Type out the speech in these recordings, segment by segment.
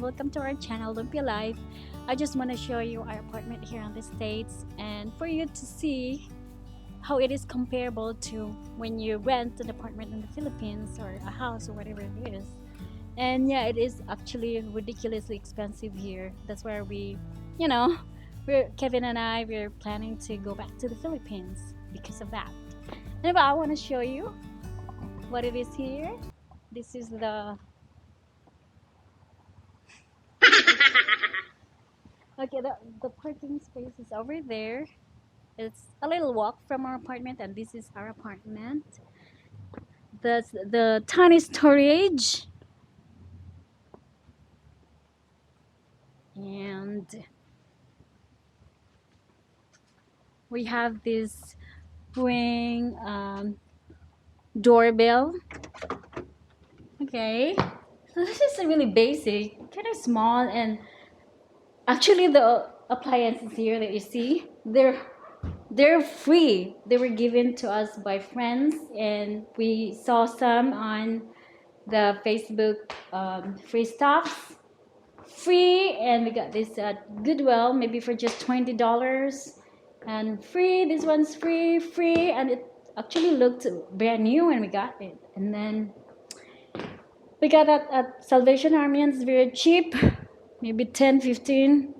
welcome to our channel LumpiaLife. I just want to show you our apartment here in the States and for you to see how it is comparable to when you rent an apartment in the Philippines or a house or whatever it is. And yeah, it is actually ridiculously expensive here. That's where you know, Kevin and we're planning to go back to the Philippines because of that. Anyway, I want to show you what it is here. This is the okay, the parking space is over there. It's a little walk from our apartment, and this is our apartment. The tiny storage, and we have this ring doorbell. Okay, so this is really basic, kind of small, and actually the appliances here that you see, they're free. They were given to us by friends, and we saw some on the Facebook free stuffs. Free, and we got this at Goodwill, maybe for just $20, and free. This one's free, and it actually looked brand new when we got it. And then we got that at Salvation Army, and it's very cheap, maybe 10-15.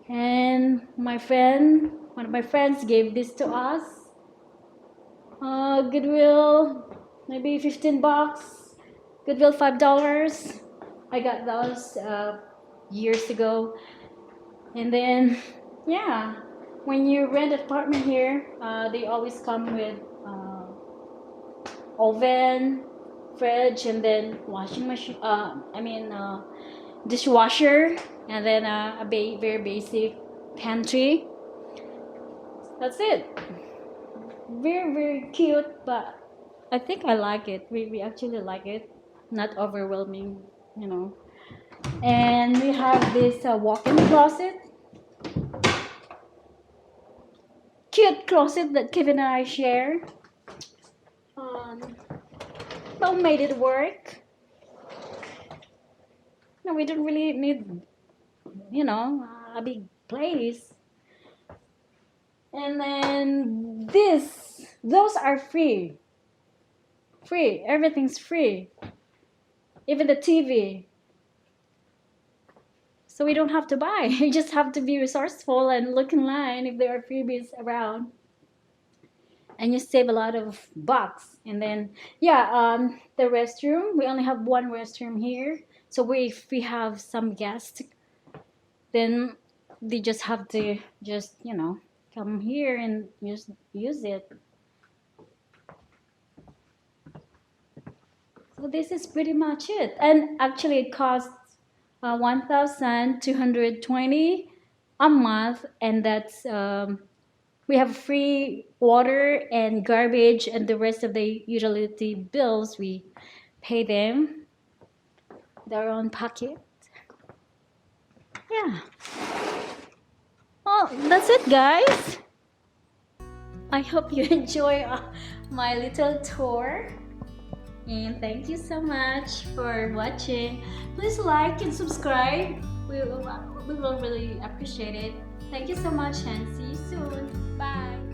And one of my friends gave this to us. Goodwill, maybe $15. Goodwill, $5. I got those years ago. And then, yeah, when you rent an apartment here, they always come with oven, fridge, and then washing machine. Dishwasher, and then a very basic pantry. That's it. Very cute, but I think I like it. We actually like it. Not overwhelming, you know. And we have this walk-in closet. Cute closet that Kevin and I share. Well, made it work. No, we don't really need, a big place. And then those are free. Free, everything's free. Even the TV. So we don't have to buy. You just have to be resourceful and look in line if there are freebies around. And you save a lot of bucks. And then, the restroom. We only have one restroom here. So if we have some guests, then they just have to come here and use it. So this is pretty much it. And actually it costs $1,220 a month, and that's we have free water and garbage, and the rest of the utility bills we pay them their own pocket. Yeah. Well, that's it, guys. I hope you enjoy my little tour, and thank you so much for watching. Please like and subscribe. We will really appreciate it. Thank you so much, and see you soon. Bye.